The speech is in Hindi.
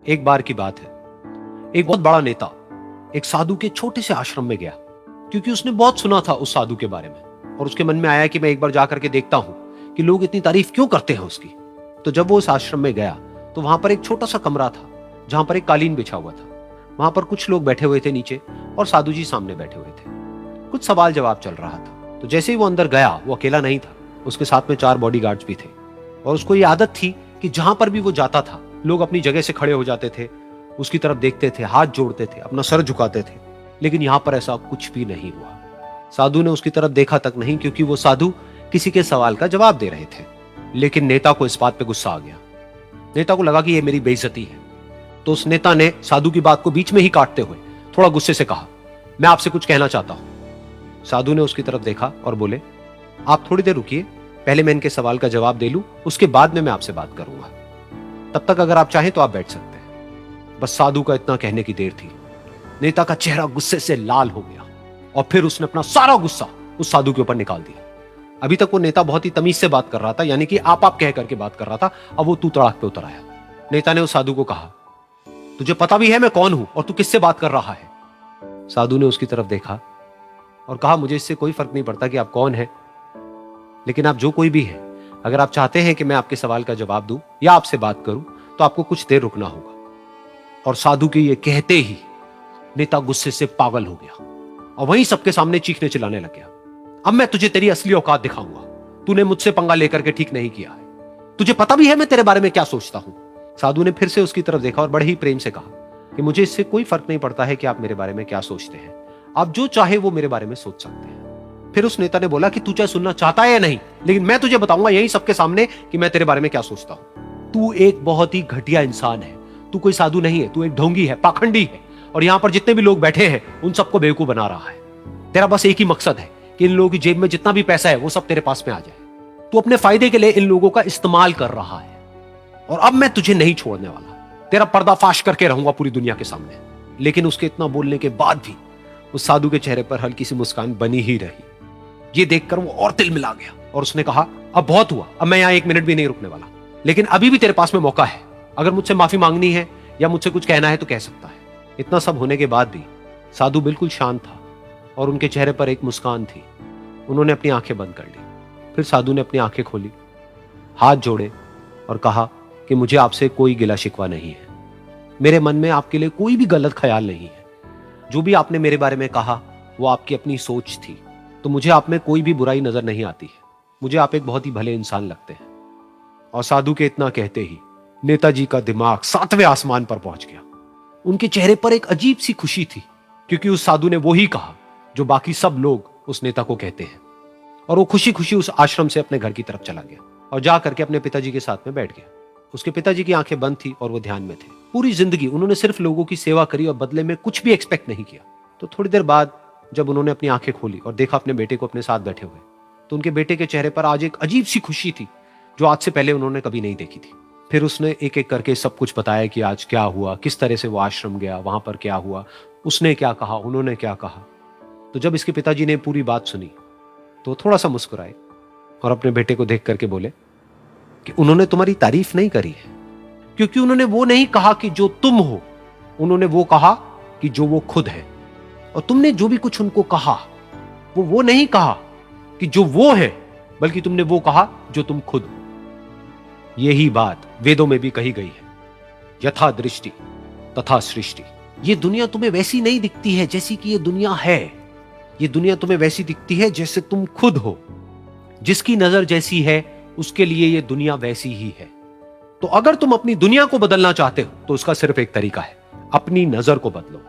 एक बार की बात है, एक बहुत बड़ा नेता एक साधु के छोटे से आश्रम में गया, क्योंकि उसने बहुत सुना था उस साधु के बारे में और उसके मन में आया कि मैं एक बार जाकर के देखता हूं कि लोग इतनी तारीफ क्यों करते हैं उसकी। तो जब वो उस आश्रम में गया तो वहां पर एक छोटा सा कमरा था जहां पर एक कालीन बिछा हुआ था। वहां पर कुछ लोग बैठे हुए थे नीचे और साधु जी सामने बैठे हुए थे। कुछ सवाल जवाब चल रहा था। तो जैसे ही वो अंदर गया, वो अकेला नहीं था, उसके साथ में 4 बॉडीगार्ड्स भी थे और उसको ये आदत थी कि जहां पर भी वो जाता था लोग अपनी जगह से खड़े हो जाते थे, उसकी तरफ देखते थे, हाथ जोड़ते थे, अपना सर झुकाते थे। लेकिन यहां पर ऐसा कुछ भी नहीं हुआ। साधु ने उसकी तरफ देखा तक नहीं, क्योंकि वो साधु किसी के सवाल का जवाब दे रहे थे। लेकिन नेता को इस बात पे गुस्सा आ गया। नेता को लगा कि ये मेरी बेइज्जती है। तो उस नेता ने साधु की बात को बीच में ही काटते हुए थोड़ा गुस्से से कहा, मैं आपसे कुछ कहना चाहता हूं। साधु ने उसकी तरफ देखा और बोले, आप थोड़ी देर रुकिए, पहले मैं इनके सवाल का जवाब दे लूं, उसके बाद में मैं आपसे बात करूंगा। तब तक अगर आप चाहें तो आप बैठ सकते हैं। बस साधु का इतना कहने की देर थी। नेता का चेहरा गुस्से से लाल हो गया और फिर उसने अपना सारा गुस्सा उस साधु के ऊपर निकाल दिया। अभी तक वो नेता बहुत ही तमीज से बात कर रहा था, यानी कि आप कह करके बात कर रहा था। अब वो तू तड़ाक पे उतर आया। नेता ने उस साधु को कहा, तुझे पता भी है मैं कौन हूं और तू किससे बात कर रहा है? साधु ने उसकी तरफ देखा और कहा, मुझे इससे कोई फर्क नहीं पड़ता कि आप कौन हैं, लेकिन आप जो कोई भी है, अगर आप चाहते हैं कि मैं आपके सवाल का जवाब दूं या आपसे बात करूं तो आपको कुछ देर रुकना होगा। और साधु के ये कहते ही नेता गुस्से से पागल हो गया और वहीं सबके सामने चीखने चिल्लाने लग गया, अब मैं तुझे तेरी असली औकात दिखाऊंगा। तूने मुझसे पंगा लेकर के ठीक नहीं किया है। तुझे पता भी है मैं तेरे बारे में क्या सोचता हूं। साधु ने फिर से उसकी तरफ देखा और बड़े ही प्रेम से कहा कि मुझे इससे कोई फर्क नहीं पड़ता है कि आप मेरे बारे में क्या सोचते हैं। आप जो चाहे वो मेरे बारे में सोच सकते हैं। फिर उस नेता ने बोला कि तू चाहे सुनना चाहता है या नहीं, लेकिन मैं तुझे बताऊंगा यही सबके सामने कि मैं तेरे बारे में क्या सोचता हूं। तू एक बहुत ही घटिया इंसान है। तू कोई साधु नहीं है, तू एक ढोंगी है, पाखंडी है, और यहां पर जितने भी लोग बैठे हैं उन सबको बेवकूफ बना रहा है। तेरा बस एक ही मकसद है कि इन लोगों की जेब में जितना भी पैसा है वो सब तेरे पास में आ जाए। तू अपने फायदे के लिए इन लोगों का इस्तेमाल कर रहा है और अब मैं तुझे नहीं छोड़ने वाला। तेरा पर्दाफाश करके रहूंगा पूरी दुनिया के सामने। लेकिन उसके इतना बोलने के बाद भी उस साधु के चेहरे पर हल्की सी मुस्कान बनी ही रही। ये देखकर वो और तिल मिला गया और उसने कहा, अब बहुत हुआ, अब मैं यहां 1 मिनट भी नहीं रुकने वाला। लेकिन अभी भी तेरे पास में मौका है। अगर मुझसे माफी मांगनी है या मुझसे कुछ कहना है तो कह सकता है। इतना सब होने के बाद भी साधु बिल्कुल शांत था और उनके चेहरे पर एक मुस्कान थी। उन्होंने अपनी आंखें बंद कर ली। फिर साधु ने अपनी आंखें खोली, हाथ जोड़े और कहा कि मुझे आपसे कोई गिला शिकवा नहीं है। मेरे मन में आपके लिए कोई भी गलत ख्याल नहीं है। जो भी आपने मेरे बारे में कहा वो आपकी अपनी सोच थी। तो मुझे आप में कोई भी बुराई नजर नहीं आती है। मुझे आप एक बहुत ही भले इंसान लगते हैं। और साधु के इतना कहते ही नेताजी का दिमाग 7वें आसमान पर पहुंच गया। उनके चेहरे पर एक अजीब सी खुशी थी, क्योंकि उस साधु ने वो ही कहा जो बाकी सब लोग उस नेता को कहते हैं। और वो खुशी खुशी उस आश्रम से अपने घर की तरफ चला गया और जा करके अपने पिताजी के साथ में बैठ गया। उसके पिताजी की आंखें बंद थी और वो ध्यान में थे। पूरी जिंदगी उन्होंने सिर्फ लोगों की सेवा करी और बदले में कुछ भी एक्सपेक्ट नहीं किया। तो थोड़ी देर बाद जब उन्होंने अपनी आंखें खोली और देखा अपने बेटे को अपने साथ बैठे हुए, तो उनके बेटे के चेहरे पर आज एक अजीब सी खुशी थी जो आज से पहले उन्होंने कभी नहीं देखी थी। फिर उसने एक एक करके सब कुछ बताया कि आज क्या हुआ, किस तरह से वो आश्रम गया, वहां पर क्या हुआ, उसने क्या कहा, उन्होंने क्या कहा। तो जब इसके पिताजी ने पूरी बात सुनी तो थोड़ा सा मुस्कुराए और अपने बेटे को देख करके बोले कि उन्होंने तुम्हारी तारीफ नहीं करी है, क्योंकि उन्होंने वो नहीं कहा कि जो तुम हो, उन्होंने वो कहा कि जो वो खुद है। और तुमने जो भी कुछ उनको कहा वो नहीं कहा कि जो वो है, बल्कि तुमने वो कहा जो तुम खुद हो। यही बात वेदों में भी कही गई है, यथा दृष्टि तथा सृष्टि। ये दुनिया तुम्हें वैसी नहीं दिखती है जैसी कि ये दुनिया है। ये दुनिया तुम्हें वैसी दिखती है जैसे तुम खुद हो। जिसकी नजर जैसी है उसके लिए ये दुनिया वैसी ही है। तो अगर तुम अपनी दुनिया को बदलना चाहते हो तो उसका सिर्फ एक तरीका है, अपनी नजर को बदलो।